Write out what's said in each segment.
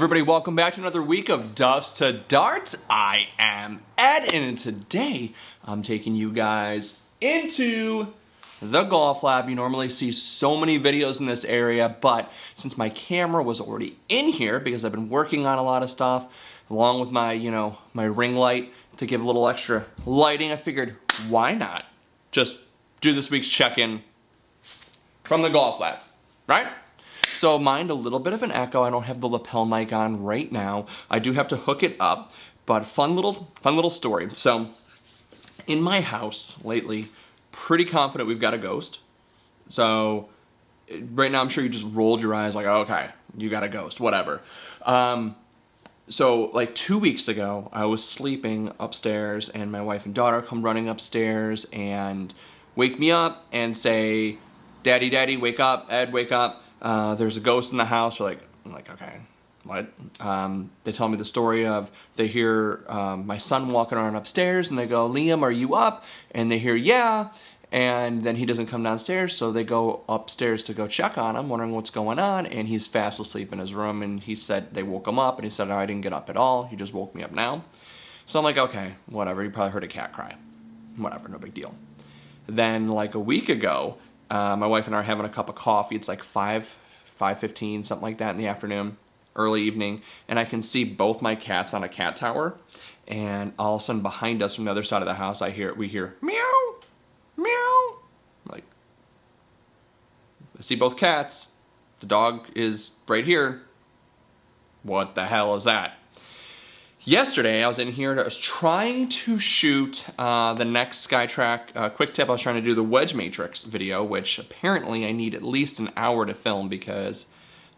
Everybody, welcome back to another week of Duffs to Darts. I am Ed, and today I'm taking you guys into the golf lab. You normally see so many videos in this area, but since my camera was already in here because I've been working on a lot of stuff, along with my, my ring light to give a little extra lighting, I figured why not just do this week's check-in from the golf lab, right? So mind a little bit of an echo. I don't have the lapel mic on right now. I do have to hook it up, but fun little story. So in my house lately, pretty confident we've got a ghost. So right now I'm sure you just rolled your eyes like, okay, you got a ghost, whatever. So like 2 weeks ago, I was sleeping upstairs and my wife and daughter come running upstairs and wake me up and say, Daddy, wake up, Ed, wake up. There's a ghost in the house. I'm like, okay, what? They tell me the story of, they hear my son walking around upstairs and they go, Liam, are you up? And they hear, yeah. And then he doesn't come downstairs, so they go upstairs to go check on him, wondering what's going on, and he's fast asleep in his room, and he said they woke him up, and he said, oh, I didn't get up at all, he just woke me up now. So I'm like, okay, whatever, you probably heard a cat cry. Whatever, no big deal. Then like a week ago, my wife and I are having a cup of coffee. It's like 5:15, something like that in the afternoon, early evening, and I can see both my cats on a cat tower, and all of a sudden behind us from the other side of the house, we hear meow, meow. Like, I see both cats. The dog is right here. What the hell is that? Yesterday, I was in here and I was trying to shoot the next SkyTrak quick tip. I was trying to do the wedge matrix video, which apparently I need at least an hour to film because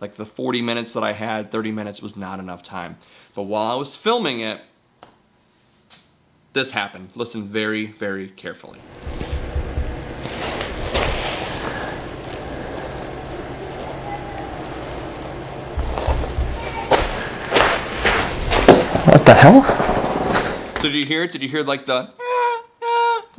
like the 40 minutes that I had, 30 minutes was not enough time. But while I was filming it, this happened. Listen very, very carefully. What the hell? So did you hear it? Did you hear like the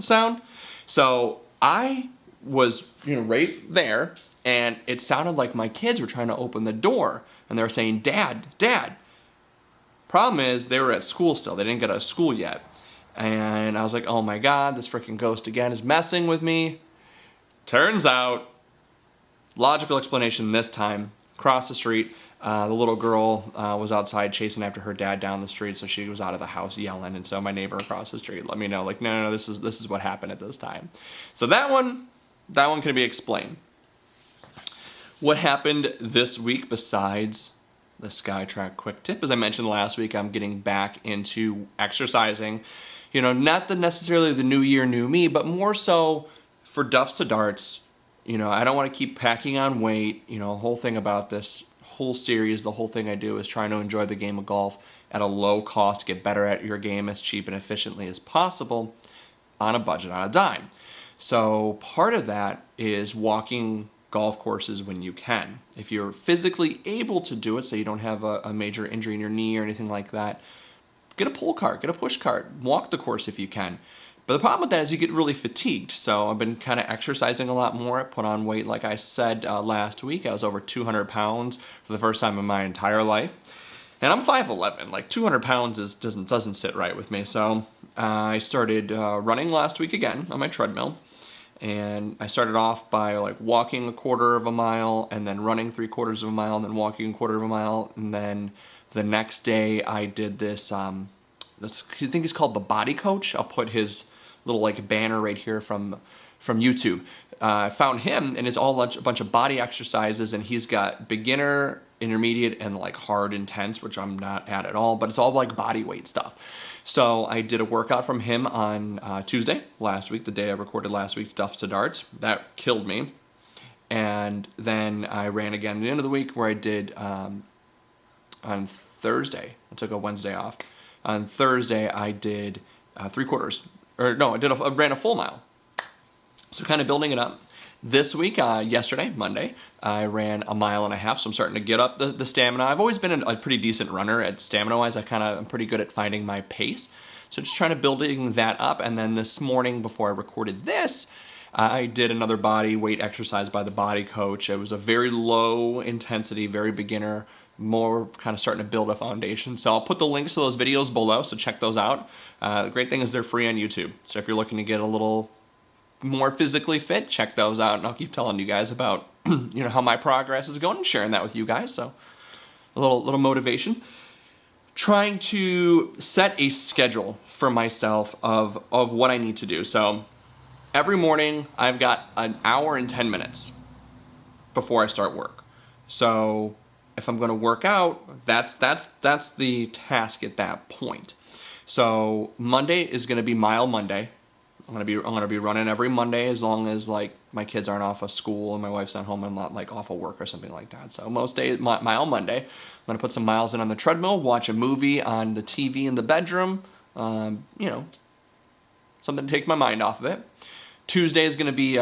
sound? So I was, right there, and it sounded like my kids were trying to open the door, and they were saying, Dad, Dad. Problem is, they were at school still. They didn't get out of school yet. And I was like, oh my God, this freaking ghost again is messing with me. Turns out, logical explanation this time, across the street, the little girl was outside chasing after her dad down the street, so she was out of the house yelling, and so my neighbor across the street let me know, like, no, this is what happened at this time. So that one can be explained. What happened this week besides the SkyTrak quick tip? As I mentioned last week, I'm getting back into exercising. Not necessarily the new year, new me, but more so for Duffs to Darts. I don't want to keep packing on weight. The whole thing about this whole series, the whole thing I do is trying to enjoy the game of golf at a low cost, get better at your game as cheap and efficiently as possible on a budget, on a dime. So part of that is walking golf courses when you can. If you're physically able to do it, so you don't have a major injury in your knee or anything like that, get a pull cart, get a push cart, walk the course if you can. But the problem with that is you get really fatigued. So I've been kind of exercising a lot more. I put on weight, like I said last week. I was over 200 pounds for the first time in my entire life. And I'm 5'11". Like 200 pounds doesn't sit right with me. So I started running last week again on my treadmill. And I started off by like walking a quarter of a mile and then running 3/4 of a mile and then walking a quarter of a mile. And then the next day I did this, I think he's called the Body Coach. I'll put his little like banner right here from YouTube. I found him, and it's all a bunch of body exercises, and he's got beginner, intermediate, and like hard intense, which I'm not at all, but it's all like body weight stuff. So I did a workout from him on Tuesday last week, the day I recorded last week's Duffs to Darts. That killed me. And then I ran again at the end of the week, where I did on Thursday. I took a Wednesday off. On Thursday I did 3/4. I ran a full mile. So kind of building it up. This week, yesterday, Monday, I ran a 1.5 miles, so I'm starting to get up the stamina. I've always been a pretty decent runner at stamina-wise. I'm pretty good at finding my pace. So just trying to building that up. And then this morning, before I recorded this, I did another body weight exercise by the Body Coach. It was a very low intensity, very beginner more kind of starting to build a foundation. So I'll put the links to those videos below, so check those out. The great thing is they're free on YouTube. So if you're looking to get a little more physically fit, check those out, and I'll keep telling you guys about you know, how my progress is going and sharing that with you guys. So a little motivation. Trying to set a schedule for myself of what I need to do. So every morning I've got an hour and 10 minutes before I start work. So if I'm going to work out, that's the task at that point. So Monday is going to be Mile Monday. I'm gonna be running every Monday as long as like my kids aren't off of school and my wife's not home and I'm not like off of work or something like that. So most days, Mile Monday, I'm gonna put some miles in on the treadmill, watch a movie on the TV in the bedroom. You know, something to take my mind off of it. Tuesday is gonna be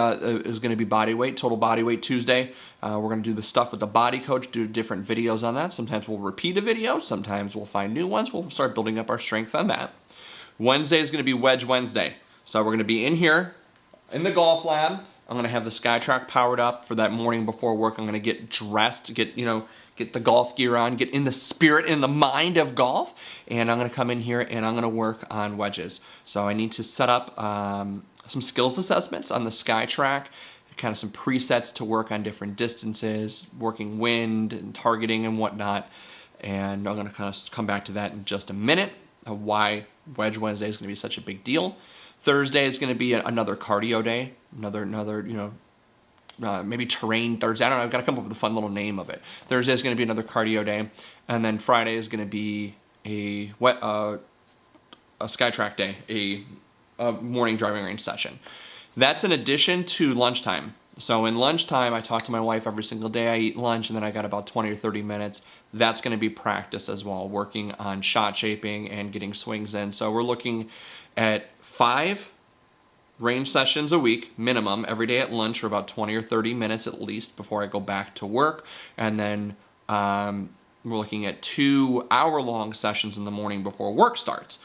body weight, total body weight Tuesday. We're gonna do the stuff with the body coach, do different videos on that. Sometimes we'll repeat a video, sometimes we'll find new ones. We'll start building up our strength on that. Wednesday is gonna be Wedge Wednesday. So we're gonna be in here in the golf lab. I'm gonna have the SkyTrak powered up for that morning before work. I'm gonna get dressed, get the golf gear on, get in the spirit and the mind of golf, and I'm gonna come in here and I'm gonna work on wedges. So I need to set up some skills assessments on the SkyTrak, kind of some presets to work on different distances, working wind and targeting and whatnot. And I'm gonna kind of come back to that in just a minute, of why Wedge Wednesday is gonna be such a big deal. Thursday is going to be another cardio day, another you know, maybe terrain Thursday. I don't know, I've got to come up with a fun little name of it. Thursday is going to be another cardio day, and then Friday is going to be a SkyTrak day, a morning driving range session. That's in addition to lunchtime. So in lunchtime, I talk to my wife every single day. I eat lunch, and then I got about 20 or 30 minutes. That's going to be practice as well, working on shot shaping and getting swings in. So we're looking at 5 range sessions a week, minimum, every day at lunch for about 20 or 30 minutes at least before I go back to work. And then we're looking at 2 hour-long sessions in the morning before work starts.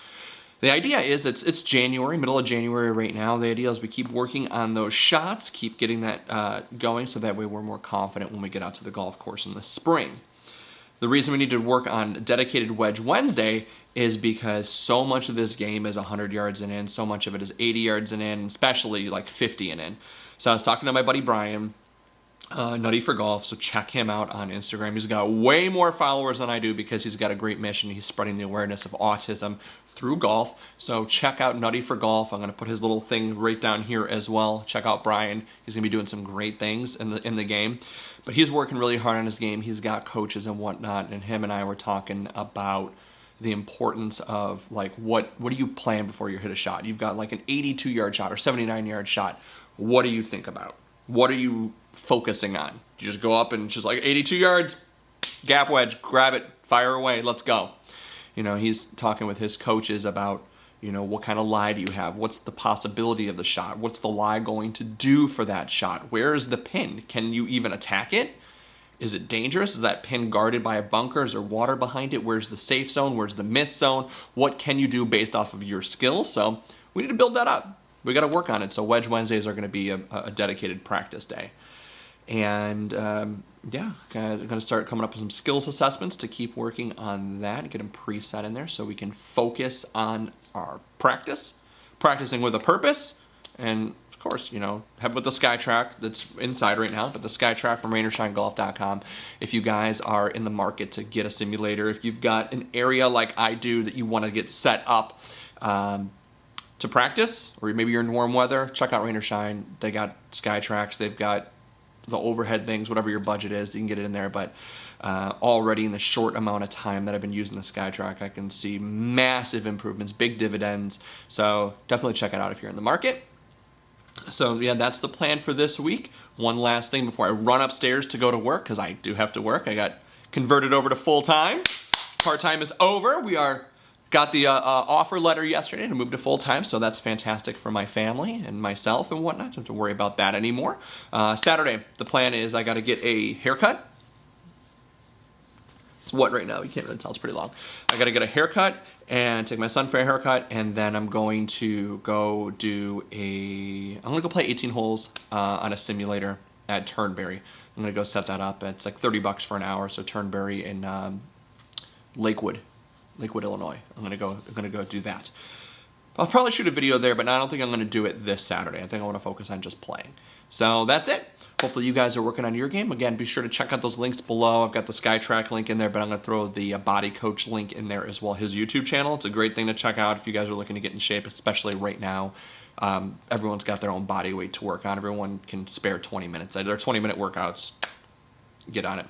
The idea is it's January, middle of January right now. The idea is we keep working on those shots, keep getting that going, so that way we're more confident when we get out to the golf course in the spring. The reason we need to work on dedicated Wedge Wednesday is because so much of this game is 100 yards and in, so much of it is 80 yards and in, especially like 50 and in. So I was talking to my buddy Brian, Nutty for Golf, so check him out on Instagram. He's got way more followers than I do because he's got a great mission. He's spreading the awareness of autism through golf. So check out Nutty for Golf. I'm going to put his little thing right down here as well. Check out Brian. He's going to be doing some great things in the game. But he's working really hard on his game. He's got coaches and whatnot, and him and I were talking about the importance of like what do you plan before you hit a shot? You've got like an 82-yard shot or 79-yard shot. What do you think about? What are you focusing on? Do you just go up and just like 82 yards, gap wedge, grab it, fire away, let's go? You know, he's talking with his coaches about, you know, what kind of lie do you have? What's the possibility of the shot? What's the lie going to do for that shot? Where is the pin? Can you even attack it? Is it dangerous? Is that pin guarded by a bunker? Is there water behind it? Where's the safe zone? Where's the miss zone? What can you do based off of your skills? So we need to build that up. We got to work on it. So Wedge Wednesdays are going to be a dedicated practice day. And yeah, going to start coming up with some skills assessments to keep working on that and get them preset in there so we can focus on our practicing with a purpose, and of course, you know, have with the SkyTrak that's inside right now, but the SkyTrak from RainorShineGolf.com. If you guys are in the market to get a simulator, if you've got an area like I do that you want to get set up to practice, or maybe you're in warm weather, check out Rain or Shine. They got SkyTraks, they've got the overhead things, whatever your budget is, you can get it in there. But already in the short amount of time that I've been using the SkyTrak, I can see massive improvements, big dividends. So definitely check it out if you're in the market. So yeah, that's the plan for this week. One last thing before I run upstairs to go to work, because I do have to work. I got converted over to full-time. Part-time is over. Got the offer letter yesterday to move to full-time, so that's fantastic for my family and myself and whatnot. Don't have to worry about that anymore. Saturday, the plan is I got to get a haircut. It's what right now? You can't really tell. It's pretty long. I got to get a haircut and take my son for a haircut, and then I'm going to go do I'm going to go play 18 holes on a simulator at Turnberry. I'm gonna go set that up. It's like 30 bucks for an hour. So Turnberry in Lakewood, Illinois. I'm gonna go do that. I'll probably shoot a video there, but I don't think I'm gonna do it this Saturday. I think I wanna focus on just playing. So that's it. Hopefully you guys are working on your game. Again, be sure to check out those links below. I've got the SkyTrak link in there, but I'm gonna throw the Body Coach link in there as well, his YouTube channel. It's a great thing to check out if you guys are looking to get in shape, especially right now. Everyone's got their own body weight to work on. Everyone can spare 20 minutes. They're 20-minute workouts. Get on it.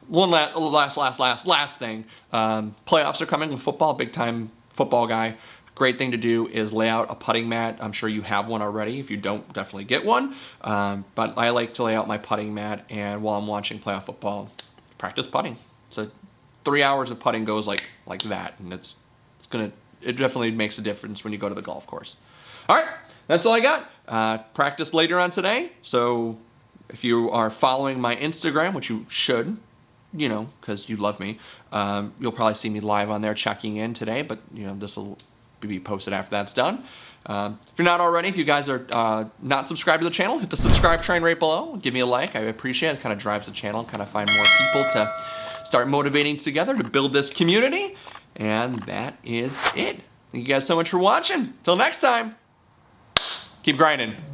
One last thing. Playoffs are coming with football. Big time football guy. Great thing to do is lay out a putting mat. I'm sure you have one already. If you don't, definitely get one. But I like to lay out my putting mat, and while I'm watching playoff football, practice putting. So 3 hours of putting goes like that, and it definitely makes a difference when you go to the golf course. All right, that's all I got. Practice later on today. So if you are following my Instagram, which you should, you know, because you love me, you'll probably see me live on there checking in today. But you know, this will be posted after that's done. If you're not already, if you guys are not subscribed to the channel, hit the subscribe train right below. Give me a like. I appreciate it. It kind of drives the channel, kind of find more people to start motivating together to build this community. And that is it. Thank you guys so much for watching. Till next time, keep grinding.